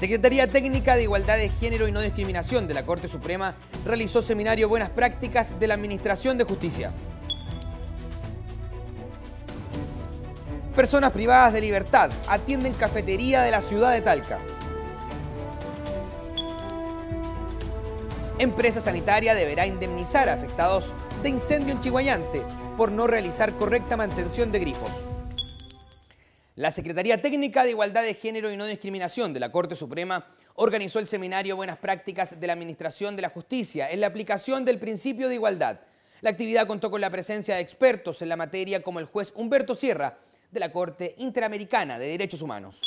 Secretaría Técnica de Igualdad de Género y No Discriminación de la Corte Suprema realizó seminario Buenas Prácticas de la Administración de Justicia. Personas privadas de libertad atienden cafetería de la ciudad de Talca. Empresa sanitaria deberá indemnizar a afectados de incendio en Chiguayante por no realizar correcta mantención de grifos. La Secretaría Técnica de Igualdad de Género y No Discriminación de la Corte Suprema organizó el seminario Buenas Prácticas de la Administración de la Justicia en la aplicación del principio de igualdad. La actividad contó con la presencia de expertos en la materia como el juez Humberto Sierra de la Corte Interamericana de Derechos Humanos.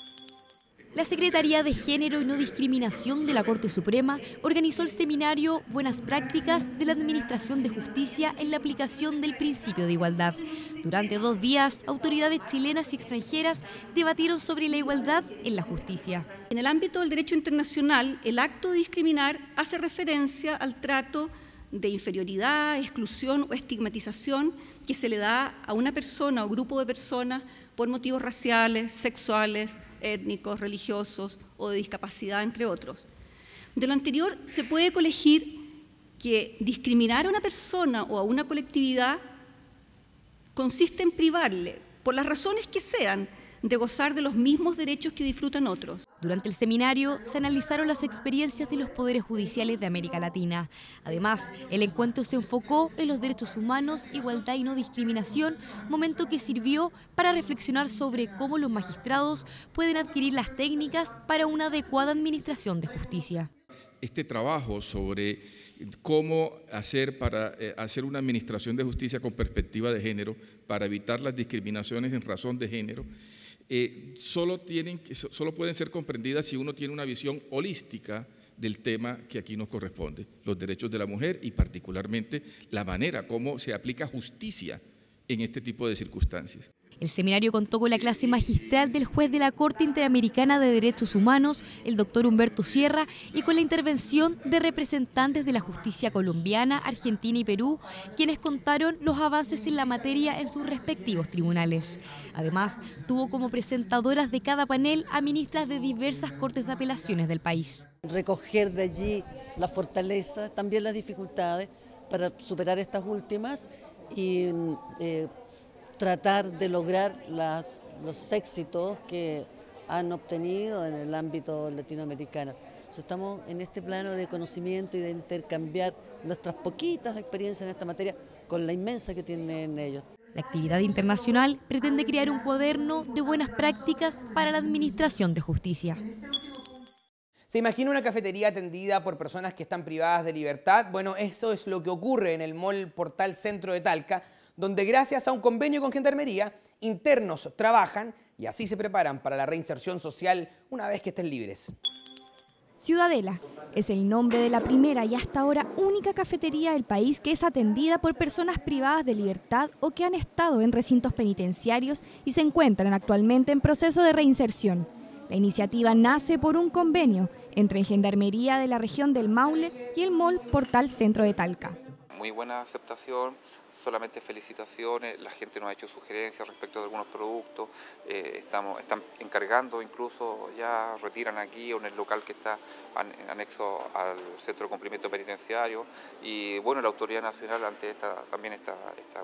La Secretaría de Género y No Discriminación de la Corte Suprema organizó el seminario Buenas Prácticas de la Administración de Justicia en la aplicación del principio de igualdad. Durante 2 días, autoridades chilenas y extranjeras debatieron sobre la igualdad en la justicia. En el ámbito del derecho internacional, el acto de discriminar hace referencia al trato de inferioridad, exclusión o estigmatización que se le da a una persona o grupo de personas por motivos raciales, sexuales, étnicos, religiosos o de discapacidad, entre otros. De lo anterior se puede colegir que discriminar a una persona o a una colectividad consiste en privarle, por las razones que sean, de gozar de los mismos derechos que disfrutan otros. Durante el seminario se analizaron las experiencias de los poderes judiciales de América Latina. Además, el encuentro se enfocó en los derechos humanos, igualdad y no discriminación, momento que sirvió para reflexionar sobre cómo los magistrados pueden adquirir las técnicas para una adecuada administración de justicia. Este trabajo sobre cómo hacer para hacer una administración de justicia con perspectiva de género, para evitar las discriminaciones en razón de género, solo pueden ser comprendidas si uno tiene una visión holística del tema que aquí nos corresponde, los derechos de la mujer y particularmente la manera como se aplica justicia en este tipo de circunstancias. El seminario contó con la clase magistral del juez de la Corte Interamericana de Derechos Humanos, el doctor Humberto Sierra, y con la intervención de representantes de la justicia colombiana, Argentina y Perú, quienes contaron los avances en la materia en sus respectivos tribunales. Además, tuvo como presentadoras de cada panel a ministras de diversas cortes de apelaciones del país. Recoger de allí la fortaleza, también las dificultades para superar estas últimas y tratar de lograr los éxitos que han obtenido en el ámbito latinoamericano. Estamos en este plano de conocimiento y de intercambiar nuestras poquitas experiencias en esta materia con la inmensa que tienen ellos. La actividad internacional pretende crear un cuaderno de buenas prácticas para la administración de justicia. ¿Se imagina una cafetería atendida por personas que están privadas de libertad? Bueno, eso es lo que ocurre en el Mall Portal Centro de Talca, donde gracias a un convenio con Gendarmería, internos trabajan y así se preparan para la reinserción social una vez que estén libres. Ciudadela es el nombre de la primera y hasta ahora única cafetería del país que es atendida por personas privadas de libertad o que han estado en recintos penitenciarios y se encuentran actualmente en proceso de reinserción. La iniciativa nace por un convenio entre Gendarmería de la región del Maule y el Mall Portal Centro de Talca. Muy buena aceptación. Solamente felicitaciones, la gente nos ha hecho sugerencias respecto de algunos productos, están encargando, incluso ya retiran aquí en el local que está en anexo al centro de cumplimiento penitenciario y bueno, la autoridad nacional ante esta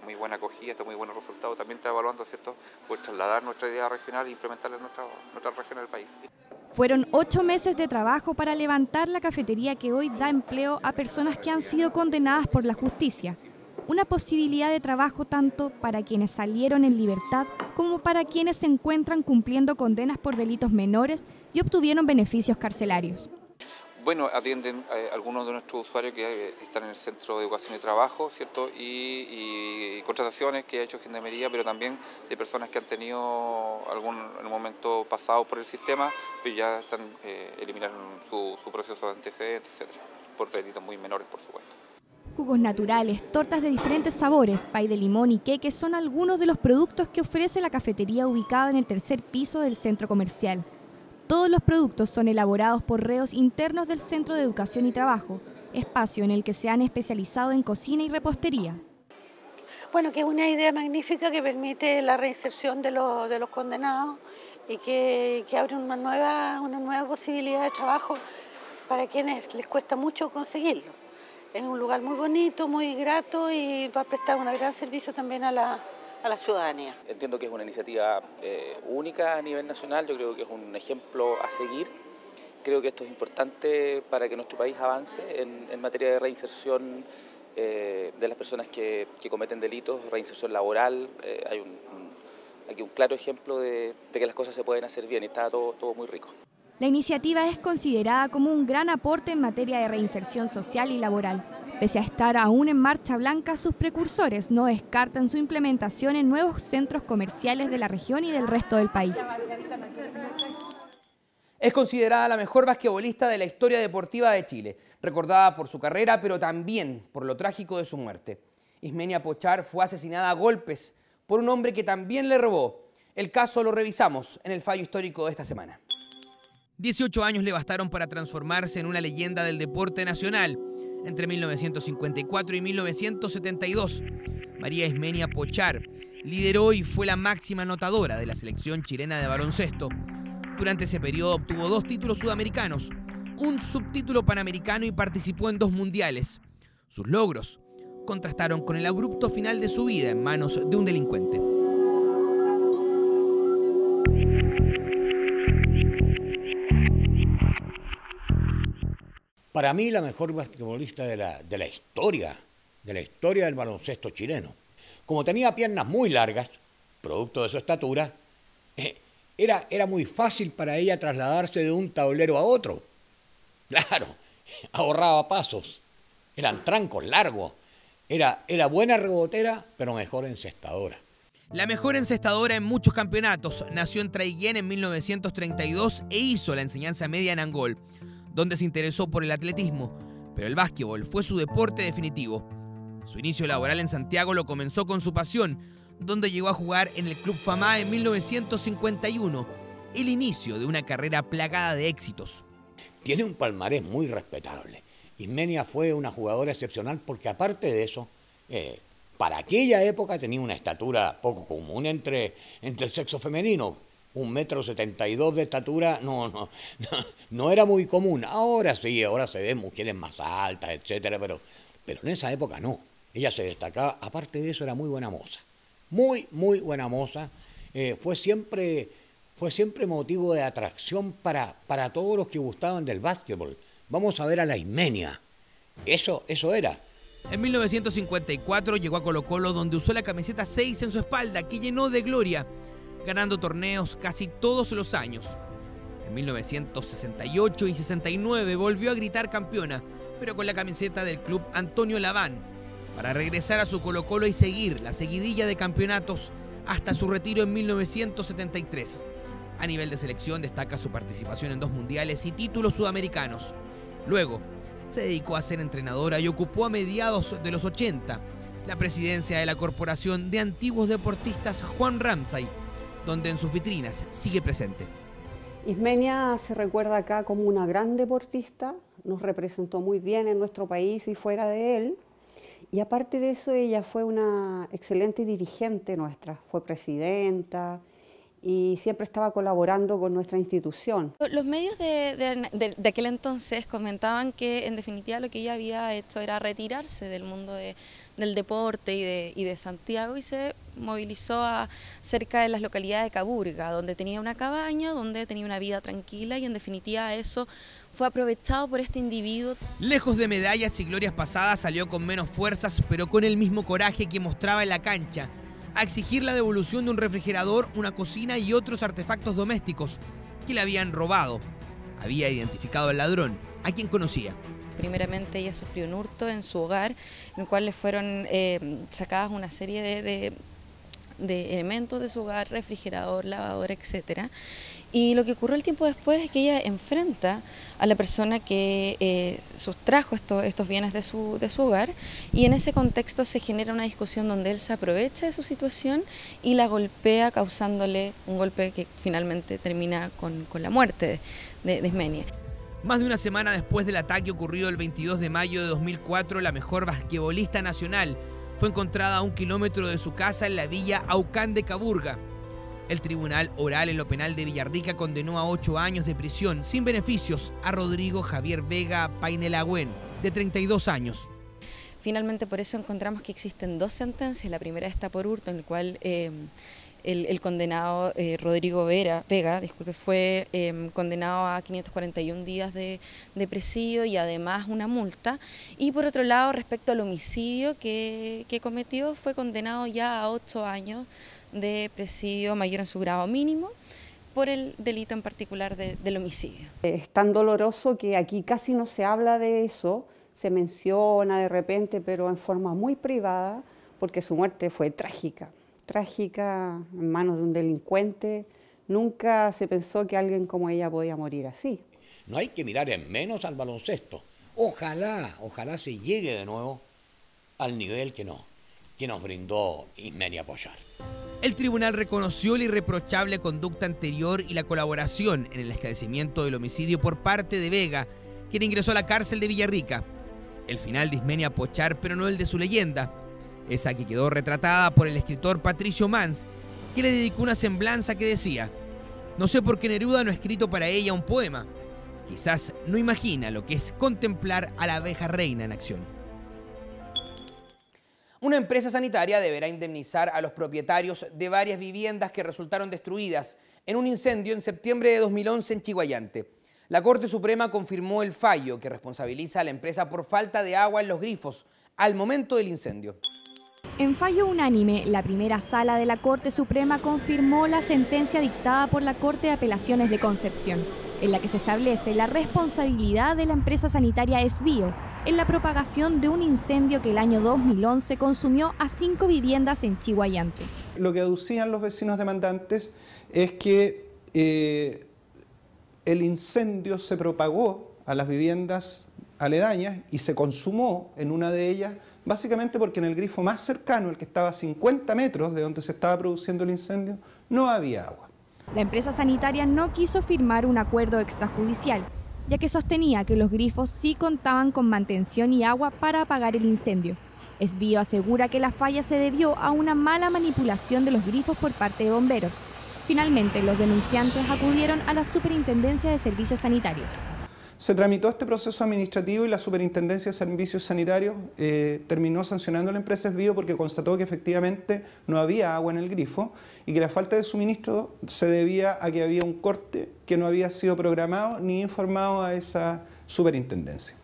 muy buena acogida, muy buenos resultados, también está evaluando, ¿cierto?, pues trasladar nuestra idea regional e implementarla en nuestra región del país. Fueron 8 meses de trabajo para levantar la cafetería que hoy da empleo a personas que han sido condenadas por la justicia. Una posibilidad de trabajo tanto para quienes salieron en libertad como para quienes se encuentran cumpliendo condenas por delitos menores y obtuvieron beneficios carcelarios. Bueno, atienden a algunos de nuestros usuarios que están en el Centro de Educación y Trabajo, ¿cierto? Y contrataciones que ha hecho Gendarmería, pero también de personas que han tenido en un momento pasado por el sistema, pero ya están eliminaron su proceso de antecedentes, etcétera, por delitos muy menores, por supuesto. Jugos naturales, tortas de diferentes sabores, pay de limón y queques son algunos de los productos que ofrece la cafetería ubicada en el 3er piso del centro comercial. Todos los productos son elaborados por reos internos del Centro de Educación y Trabajo, espacio en el que se han especializado en cocina y repostería. Bueno, que es una idea magnífica que permite la reinserción de los condenados y que abre una nueva posibilidad de trabajo para quienes les cuesta mucho conseguirlo. Es un lugar muy bonito, muy grato y va a prestar un gran servicio también a la ciudadanía. Entiendo que es una iniciativa única a nivel nacional, yo creo que es un ejemplo a seguir. Creo que esto es importante para que nuestro país avance en materia de reinserción de las personas que cometen delitos, reinserción laboral. Hay aquí un claro ejemplo de que las cosas se pueden hacer bien y está todo muy rico. La iniciativa es considerada como un gran aporte en materia de reinserción social y laboral. Pese a estar aún en marcha blanca, sus precursores no descartan su implementación en nuevos centros comerciales de la región y del resto del país. Es considerada la mejor basquetbolista de la historia deportiva de Chile, recordada por su carrera, pero también por lo trágico de su muerte. Ismenia Pochar fue asesinada a golpes por un hombre que también le robó. El caso lo revisamos en el fallo histórico de esta semana. 18 años le bastaron para transformarse en una leyenda del deporte nacional. Entre 1954 y 1972, María Ismenia Pochar lideró y fue la máxima anotadora de la selección chilena de baloncesto. Durante ese periodo obtuvo 2 títulos sudamericanos, un subtítulo panamericano y participó en 2 mundiales. Sus logros contrastaron con el abrupto final de su vida en manos de un delincuente. Para mí la mejor basquetbolista de la historia del baloncesto chileno. Como tenía piernas muy largas, producto de su estatura, era muy fácil para ella trasladarse de un tablero a otro. Claro, ahorraba pasos, eran trancos largos, era buena rebotera, pero mejor encestadora. La mejor encestadora en muchos campeonatos, nació en Traiguén en 1932 e hizo la enseñanza media en Angol, donde se interesó por el atletismo, pero el básquetbol fue su deporte definitivo. Su inicio laboral en Santiago lo comenzó con su pasión, donde llegó a jugar en el Club Famá en 1951, el inicio de una carrera plagada de éxitos. Tiene un palmarés muy respetable. Ismenia fue una jugadora excepcional porque aparte de eso, para aquella época tenía una estatura poco común entre el sexo femenino. 1,72 m de estatura no era muy común. Ahora sí, ahora se ven mujeres más altas, etcétera, pero en esa época no. Ella se destacaba, aparte de eso era muy buena moza. Muy buena moza. Fue siempre motivo de atracción para todos los que gustaban del básquetbol. Vamos a ver a la Ismenia. Eso era. En 1954 llegó a Colo-Colo, donde usó la camiseta 6 en su espalda, que llenó de gloria, ganando torneos casi todos los años. En 1968 y 69 volvió a gritar campeona, pero con la camiseta del club Antonio Laván, para regresar a su Colo-Colo y seguir la seguidilla de campeonatos hasta su retiro en 1973. A nivel de selección destaca su participación en 2 mundiales y títulos sudamericanos. Luego se dedicó a ser entrenadora y ocupó a mediados de los 80 la presidencia de la Corporación de Antiguos Deportistas Juan Ramsay, donde en sus vitrinas sigue presente. Ismenia se recuerda acá como una gran deportista, nos representó muy bien en nuestro país y fuera de él, y aparte de eso ella fue una excelente dirigente nuestra, fue presidenta y siempre estaba colaborando con nuestra institución. Los medios de aquel entonces comentaban que en definitiva lo que ella había hecho era retirarse del mundo del deporte y de Santiago, y se movilizó cerca de las localidades de Caburga, donde tenía una cabaña, donde tenía una vida tranquila, y en definitiva eso fue aprovechado por este individuo. Lejos de medallas y glorias pasadas, salió con menos fuerzas, pero con el mismo coraje que mostraba en la cancha, a exigir la devolución de un refrigerador, una cocina y otros artefactos domésticos que le habían robado. Había identificado al ladrón, a quien conocía. Primeramente ella sufrió un hurto en su hogar, en el cual le fueron sacadas una serie de elementos de su hogar, refrigerador, lavadora, etcétera. Y lo que ocurrió el tiempo después es que ella enfrenta a la persona que sustrajo estos bienes de su hogar, y en ese contexto se genera una discusión donde él se aprovecha de su situación y la golpea, causándole un golpe que finalmente termina con la muerte de Ismenia. Más de una semana después del ataque ocurrido el 22 de mayo de 2004, la mejor basquetbolista nacional fue encontrada a 1 kilómetro de su casa en la villa Aucán de Caburga. El Tribunal Oral en lo Penal de Villarrica condenó a 8 años de prisión sin beneficios a Rodrigo Javier Vega Painelagüen, de 32 años. Finalmente, por eso encontramos que existen 2 sentencias. La primera está por hurto, en el cual el condenado Rodrigo Vega fue condenado a 541 días de presidio y además una multa. Y por otro lado, respecto al homicidio que cometió, fue condenado ya a 8 años de presidio mayor en su grado mínimo por el delito en particular del homicidio. Es tan doloroso que aquí casi no se habla de eso, se menciona de repente, pero en forma muy privada, porque su muerte fue trágica en manos de un delincuente. Nunca se pensó que alguien como ella podía morir así. No hay que mirar en menos al baloncesto. Ojalá se llegue de nuevo al nivel que nos brindó Ismenia Pochar. El tribunal reconoció la irreprochable conducta anterior y la colaboración en el esclarecimiento del homicidio por parte de Vega, quien ingresó a la cárcel de Villarrica. El final de Ismenia Pochar, pero no el de su leyenda, esa que quedó retratada por el escritor Patricio Mans, que le dedicó una semblanza que decía: no sé por qué Neruda no ha escrito para ella un poema. Quizás no imagina lo que es contemplar a la abeja reina en acción. Una empresa sanitaria deberá indemnizar a los propietarios de varias viviendas que resultaron destruidas en un incendio en septiembre de 2011 en Chiguayante. La Corte Suprema confirmó el fallo que responsabiliza a la empresa por falta de agua en los grifos al momento del incendio. En fallo unánime, la primera sala de la Corte Suprema confirmó la sentencia dictada por la Corte de Apelaciones de Concepción, en la que se establece la responsabilidad de la empresa sanitaria Esbio en la propagación de un incendio que el año 2011 consumió a 5 viviendas en Chiguayante. Lo que aducían los vecinos demandantes es que el incendio se propagó a las viviendas aledañas y se consumó en una de ellas, básicamente porque en el grifo más cercano, el que estaba a 50 metros de donde se estaba produciendo el incendio, no había agua. La empresa sanitaria no quiso firmar un acuerdo extrajudicial, ya que sostenía que los grifos sí contaban con mantención y agua para apagar el incendio. Esbio asegura que la falla se debió a una mala manipulación de los grifos por parte de bomberos. Finalmente, los denunciantes acudieron a la Superintendencia de Servicios Sanitarios. Se tramitó este proceso administrativo y la Superintendencia de Servicios Sanitarios terminó sancionando a la empresa Esbio porque constató que efectivamente no había agua en el grifo y que la falta de suministro se debía a que había un corte que no había sido programado ni informado a esa superintendencia.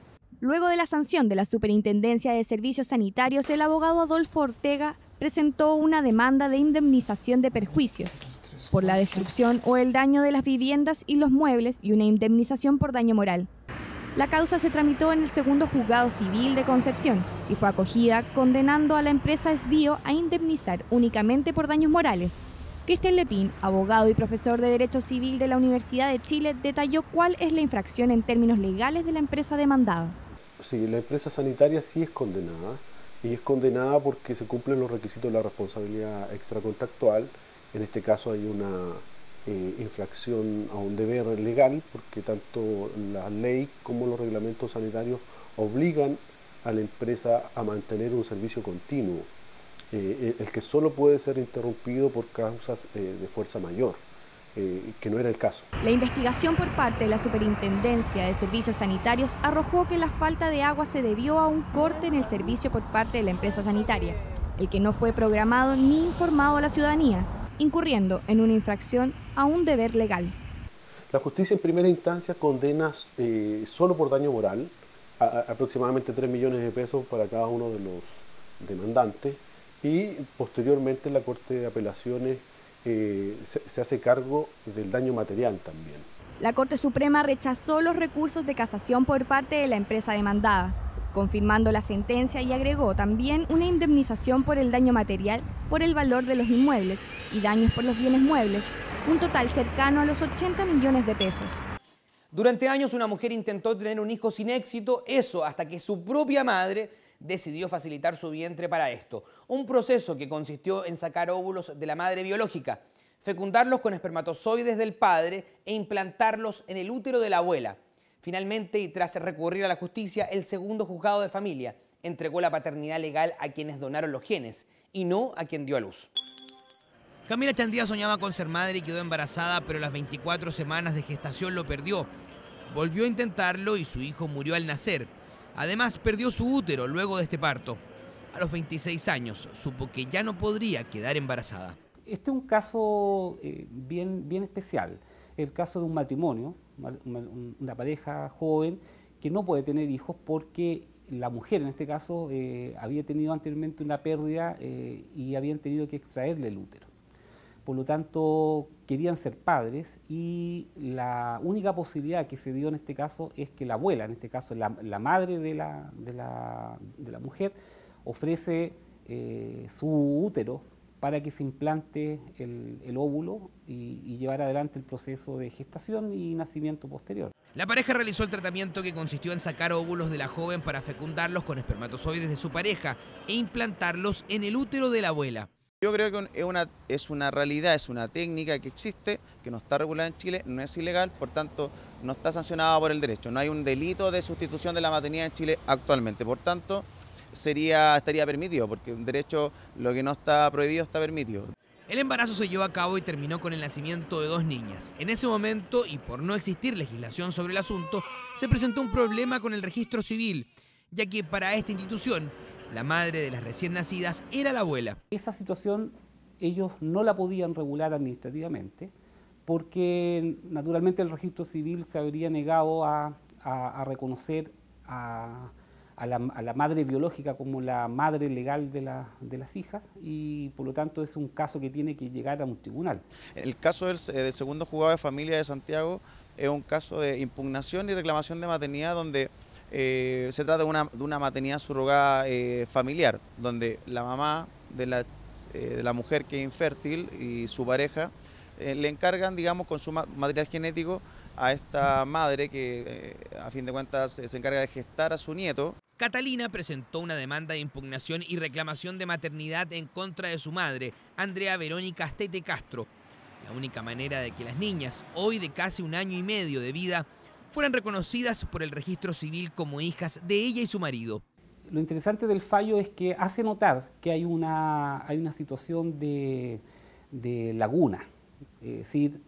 Luego de la sanción de la Superintendencia de Servicios Sanitarios, el abogado Adolfo Ortega presentó una demanda de indemnización de perjuicios por la destrucción o el daño de las viviendas y los muebles y una indemnización por daño moral. La causa se tramitó en el segundo juzgado civil de Concepción y fue acogida condenando a la empresa Esbio a indemnizar únicamente por daños morales. Cristian Lepín, abogado y profesor de Derecho Civil de la Universidad de Chile, detalló cuál es la infracción en términos legales de la empresa demandada. Sí, la empresa sanitaria sí es condenada, y es condenada porque se cumplen los requisitos de la responsabilidad extracontractual. En este caso hay una infracción a un deber legal, porque tanto la ley como los reglamentos sanitarios obligan a la empresa a mantener un servicio continuo, el que solo puede ser interrumpido por causas de fuerza mayor, que no era el caso. La investigación por parte de la Superintendencia de Servicios Sanitarios arrojó que la falta de agua se debió a un corte en el servicio por parte de la empresa sanitaria, el que no fue programado ni informado a la ciudadanía, incurriendo en una infracción a un deber legal. La justicia en primera instancia condena solo por daño moral aproximadamente 3 millones de pesos para cada uno de los demandantes, y posteriormente la Corte de Apelaciones se hace cargo del daño material también. La Corte Suprema rechazó los recursos de casación por parte de la empresa demandada, confirmando la sentencia, y agregó también una indemnización por el daño material por el valor de los inmuebles y daños por los bienes muebles, un total cercano a los 80 millones de pesos. Durante años una mujer intentó tener un hijo sin éxito, eso hasta que su propia madre decidió facilitar su vientre para esto. Un proceso que consistió en sacar óvulos de la madre biológica, fecundarlos con espermatozoides del padre e implantarlos en el útero de la abuela. Finalmente, y tras recurrir a la justicia, el segundo juzgado de familia entregó la paternidad legal a quienes donaron los genes y no a quien dio a luz. Camila Chandía soñaba con ser madre y quedó embarazada, pero las 24 semanas de gestación lo perdió. Volvió a intentarlo y su hijo murió al nacer. Además, perdió su útero luego de este parto. A los 26 años, supo que ya no podría quedar embarazada. Este es un caso bien especial. El caso de un matrimonio, una pareja joven que no puede tener hijos porque la mujer, en este caso, había tenido anteriormente una pérdida y habían tenido que extraerle el útero. Por lo tanto, querían ser padres y la única posibilidad que se dio en este caso es que la abuela, en este caso la madre de la mujer, ofrece su útero para que se implante el óvulo y llevar adelante el proceso de gestación y nacimiento posterior. La pareja realizó el tratamiento que consistió en sacar óvulos de la joven para fecundarlos con espermatozoides de su pareja e implantarlos en el útero de la abuela. Yo creo que es una realidad, es una técnica que existe, que no está regulada en Chile, no es ilegal, por tanto no está sancionada por el derecho. No hay un delito de sustitución de la maternidad en Chile actualmente, por tanto estaría permitido, porque en derecho lo que no está prohibido está permitido. El embarazo se llevó a cabo y terminó con el nacimiento de 2 niñas. En ese momento, y por no existir legislación sobre el asunto, se presentó un problema con el registro civil, ya que para esta institución, la madre de las recién nacidas era la abuela. Esa situación ellos no la podían regular administrativamente porque naturalmente el registro civil se habría negado a reconocer a la madre biológica como la madre legal de las hijas y por lo tanto es un caso que tiene que llegar a un tribunal. El caso del segundo juzgado de familia de Santiago es un caso de impugnación y reclamación de maternidad donde se trata de una maternidad subrogada familiar, donde la mamá de la mujer que es infértil y su pareja le encargan, digamos, con su material genético a esta madre que a fin de cuentas se encarga de gestar a su nieto. Catalina presentó una demanda de impugnación y reclamación de maternidad en contra de su madre, Andrea Verónica Astete Castro. La única manera de que las niñas, hoy de casi 1 año y medio de vida, fueran reconocidas por el registro civil como hijas de ella y su marido. Lo interesante del fallo es que hace notar que hay una situación de laguna, es decir,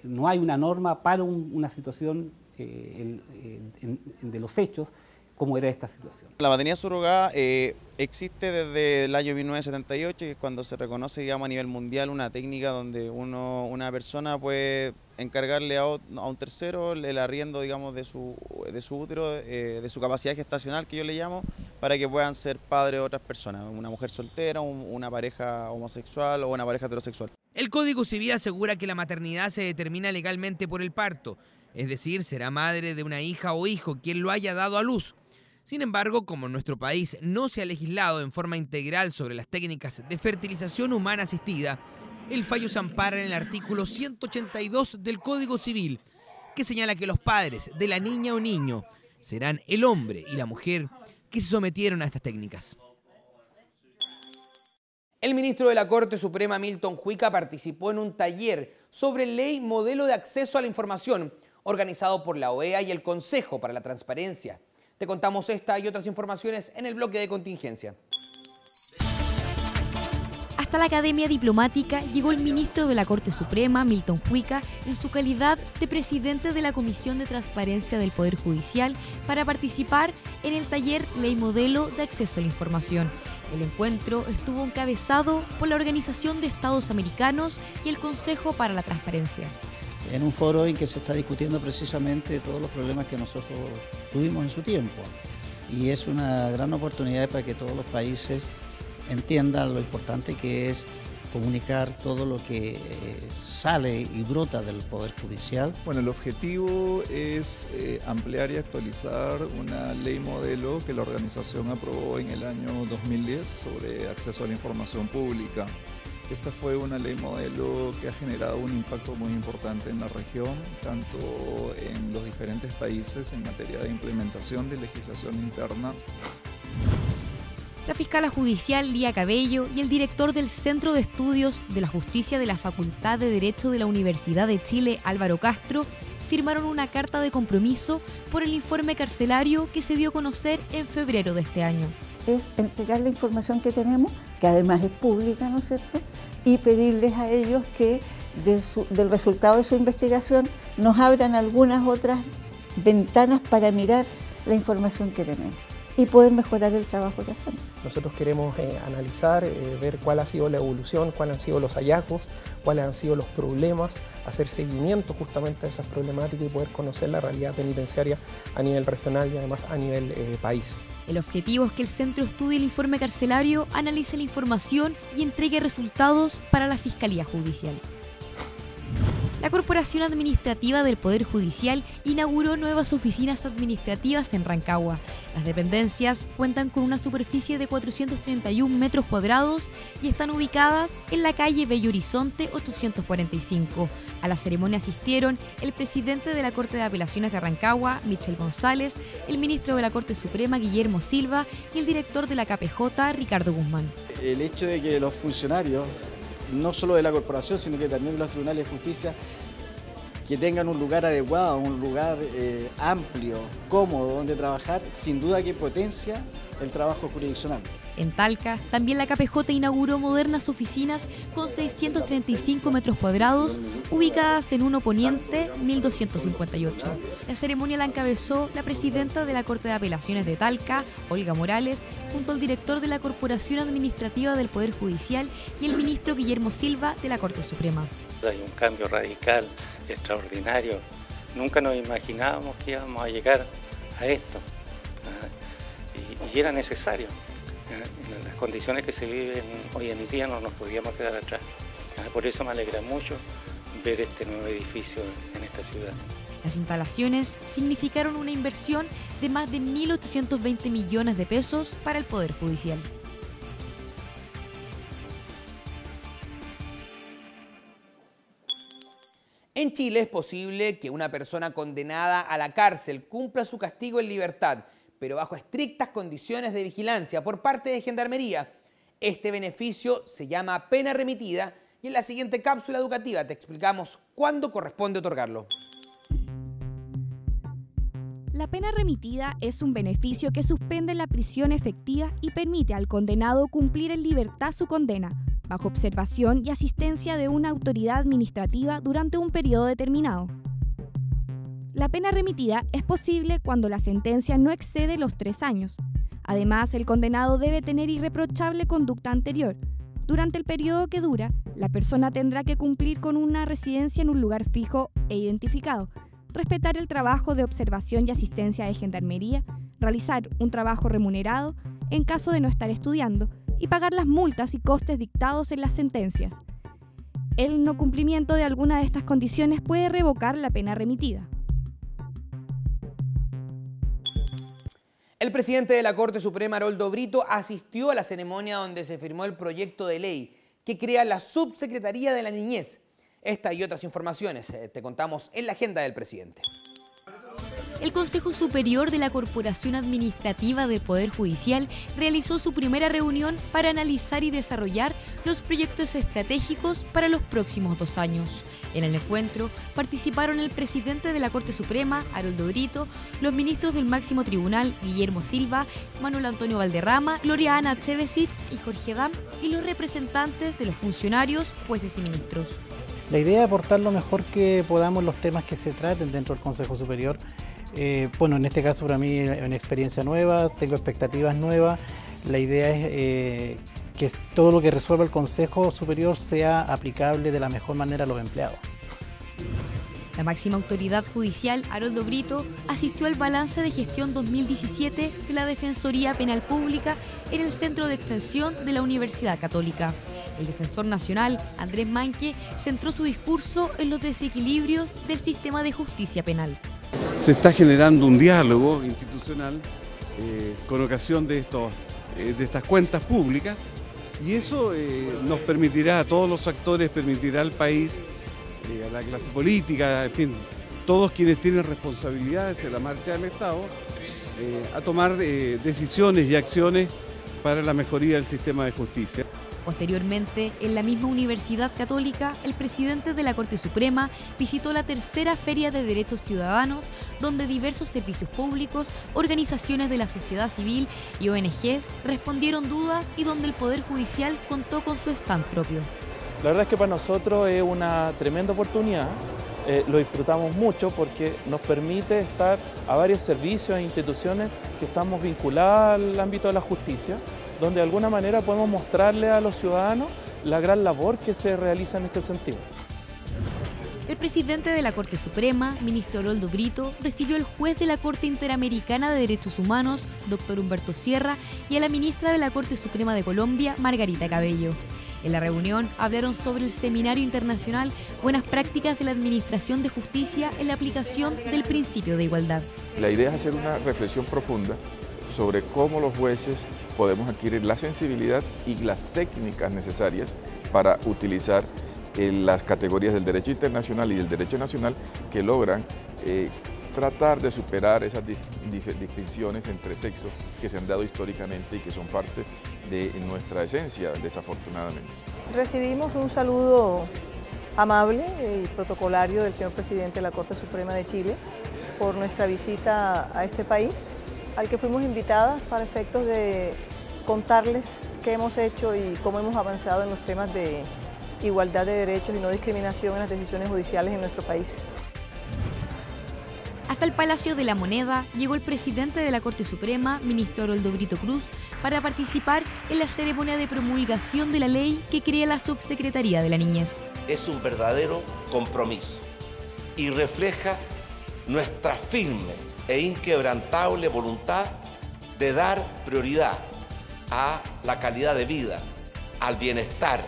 no hay una norma para una situación de los hechos como era esta situación. La maternidad subrogada existe desde el año 1978, que es cuando se reconoce, digamos, a nivel mundial una técnica donde una persona puede encargarle a un tercero el arriendo, digamos, de su útero, de su capacidad gestacional, que yo le llamo, para que puedan ser padres de otras personas, una mujer soltera, una pareja homosexual o una pareja heterosexual. El Código Civil asegura que la maternidad se determina legalmente por el parto, es decir, será madre de una hija o hijo quien lo haya dado a luz. Sin embargo, como en nuestro país no se ha legislado en forma integral sobre las técnicas de fertilización humana asistida, el fallo se ampara en el artículo 182 del Código Civil, que señala que los padres de la niña o niño serán el hombre y la mujer que se sometieron a estas técnicas. El ministro de la Corte Suprema, Milton Juica, participó en un taller sobre ley modelo de acceso a la información, organizado por la OEA y el Consejo para la Transparencia. Te contamos esta y otras informaciones en el bloque de contingencia. Hasta la Academia Diplomática llegó el ministro de la Corte Suprema, Milton Juica, en su calidad de presidente de la Comisión de Transparencia del Poder Judicial para participar en el taller Ley Modelo de Acceso a la Información. El encuentro estuvo encabezado por la Organización de Estados Americanos y el Consejo para la Transparencia. En un foro en que se está discutiendo precisamente todos los problemas que nosotros tuvimos en su tiempo. Y es una gran oportunidad para que todos los países entiendan lo importante que es comunicar todo lo que sale y brota del Poder Judicial. Bueno, el objetivo es ampliar y actualizar una ley modelo que la organización aprobó en el año 2010 sobre acceso a la información pública. Esta fue una ley modelo que ha generado un impacto muy importante en la región, tanto en los diferentes países en materia de implementación de legislación interna. La fiscala judicial Lía Cabello y el director del Centro de Estudios de la Justicia de la Facultad de Derecho de la Universidad de Chile, Álvaro Castro, firmaron una carta de compromiso por el informe carcelario que se dio a conocer en febrero de este año. Es entregar la información que tenemos, que además es pública, ¿no es cierto?, y pedirles a ellos que del resultado de su investigación nos abran algunas otras ventanas para mirar la información que tenemos y poder mejorar el trabajo que hacemos. Nosotros queremos analizar, ver cuál ha sido la evolución, cuáles han sido los hallazgos, cuáles han sido los problemas, hacer seguimiento justamente a esas problemáticas y poder conocer la realidad penitenciaria a nivel regional y además a nivel país. El objetivo es que el centro estudie el informe carcelario, analice la información y entregue resultados para la Fiscalía Judicial. La Corporación Administrativa del Poder Judicial inauguró nuevas oficinas administrativas en Rancagua. Las dependencias cuentan con una superficie de 431 metros cuadrados y están ubicadas en la calle Bello Horizonte 845. A la ceremonia asistieron el presidente de la Corte de Apelaciones de Rancagua, Michel González, el ministro de la Corte Suprema, Guillermo Silva, y el director de la KPJ, Ricardo Guzmán. El hecho de que los funcionarios, no solo de la corporación, sino que también de los tribunales de justicia, que tengan un lugar adecuado, un lugar amplio, cómodo donde trabajar, sin duda que potencia el trabajo jurisdiccional. En Talca, también la KPJ inauguró modernas oficinas con 635 metros cuadrados, ubicadas en 1 Poniente, 1258. La ceremonia la encabezó la presidenta de la Corte de Apelaciones de Talca, Olga Morales, junto al director de la Corporación Administrativa del Poder Judicial y el ministro Guillermo Silva de la Corte Suprema. Hay un cambio radical, extraordinario. Nunca nos imaginábamos que íbamos a llegar a esto. Y era necesario. En las condiciones que se viven hoy en día no nos podíamos quedar atrás. Por eso me alegra mucho ver este nuevo edificio en esta ciudad. Las instalaciones significaron una inversión de más de 1.820 millones de pesos para el Poder Judicial. En Chile es posible que una persona condenada a la cárcel cumpla su castigo en libertad, pero bajo estrictas condiciones de vigilancia por parte de Gendarmería. Este beneficio se llama pena remitida y en la siguiente cápsula educativa te explicamos cuándo corresponde otorgarlo. La pena remitida es un beneficio que suspende la prisión efectiva y permite al condenado cumplir en libertad su condena, bajo observación y asistencia de una autoridad administrativa durante un periodo determinado. La pena remitida es posible cuando la sentencia no excede los 3 años. Además, el condenado debe tener irreprochable conducta anterior. Durante el periodo que dura, la persona tendrá que cumplir con una residencia en un lugar fijo e identificado, respetar el trabajo de observación y asistencia de Gendarmería, realizar un trabajo remunerado en caso de no estar estudiando y pagar las multas y costes dictados en las sentencias. El no cumplimiento de alguna de estas condiciones puede revocar la pena remitida. El presidente de la Corte Suprema, Aroldo Brito, asistió a la ceremonia donde se firmó el proyecto de ley que crea la Subsecretaría de la Niñez. Esta y otras informaciones te contamos en la agenda del presidente. El Consejo Superior de la Corporación Administrativa del Poder Judicial realizó su primera reunión para analizar y desarrollar los proyectos estratégicos para los próximos 2 años. En el encuentro participaron el presidente de la Corte Suprema, Aroldo Brito, los ministros del máximo tribunal, Guillermo Silva, Manuel Antonio Valderrama, Gloria Ana Chevesic y Jorge Dam, y los representantes de los funcionarios, jueces y ministros. La idea es aportar lo mejor que podamos los temas que se traten dentro del Consejo Superior. Bueno, en este caso para mí es una experiencia nueva, tengo expectativas nuevas. La idea es que todo lo que resuelva el Consejo Superior sea aplicable de la mejor manera a los empleados. La máxima autoridad judicial, Aroldo Brito, asistió al balance de gestión 2017 de la Defensoría Penal Pública en el Centro de Extensión de la Universidad Católica. El defensor nacional, Andrés Manque, centró su discurso en los desequilibrios del sistema de justicia penal. Se está generando un diálogo institucional con ocasión de estas cuentas públicas y eso nos permitirá a todos los actores, permitirá al país, a la clase política, en fin, todos quienes tienen responsabilidades en la marcha del Estado, a tomar decisiones y acciones para la mejoría del sistema de justicia. Posteriormente, en la misma Universidad Católica, el presidente de la Corte Suprema visitó la tercera Feria de Derechos Ciudadanos, donde diversos servicios públicos, organizaciones de la sociedad civil y ONGs respondieron dudas y donde el Poder Judicial contó con su stand propio. La verdad es que para nosotros es una tremenda oportunidad. Lo disfrutamos mucho porque nos permite estar a varios servicios e instituciones que estamos vinculadas al ámbito de la justicia, donde de alguna manera podemos mostrarle a los ciudadanos la gran labor que se realiza en este sentido. El presidente de la Corte Suprema, ministro Haroldo Brito, recibió al juez de la Corte Interamericana de Derechos Humanos, doctor Humberto Sierra, y a la ministra de la Corte Suprema de Colombia, Margarita Cabello. En la reunión hablaron sobre el Seminario Internacional Buenas Prácticas de la Administración de Justicia en la aplicación del principio de igualdad. La idea es hacer una reflexión profunda sobre cómo los jueces podemos adquirir la sensibilidad y las técnicas necesarias para utilizar las categorías del derecho internacional y del derecho nacional que logran tratar de superar esas distinciones entre sexos que se han dado históricamente y que son parte de nuestra esencia, desafortunadamente. Recibimos un saludo amable y protocolario del señor presidente de la Corte Suprema de Chile por nuestra visita a este país, al que fuimos invitadas para efectos de contarles qué hemos hecho y cómo hemos avanzado en los temas de igualdad de derechos y no discriminación en las decisiones judiciales en nuestro país. Hasta el Palacio de la Moneda llegó el presidente de la Corte Suprema, ministro Haroldo Brito Cruz, para participar en la ceremonia de promulgación de la ley que crea la Subsecretaría de la Niñez. Es un verdadero compromiso y refleja nuestra firme e inquebrantable voluntad de dar prioridad a la calidad de vida, al bienestar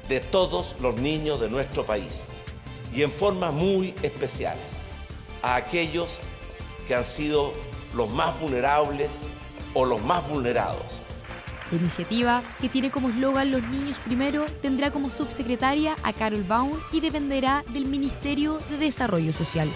de todos los niños de nuestro país y en forma muy especial a aquellos que han sido los más vulnerables o los más vulnerados. La iniciativa, que tiene como eslogan Los niños primero, tendrá como subsecretaria a Carol Baum y dependerá del Ministerio de Desarrollo Social.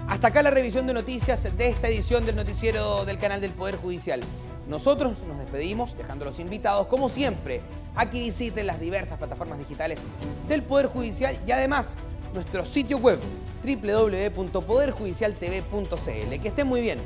Hasta acá la revisión de noticias de esta edición del noticiero del canal del Poder Judicial. Nosotros nos despedimos dejándolos invitados, como siempre, a que visiten las diversas plataformas digitales del Poder Judicial y además nuestro sitio web www.poderjudicialtv.cl. Que estén muy bien.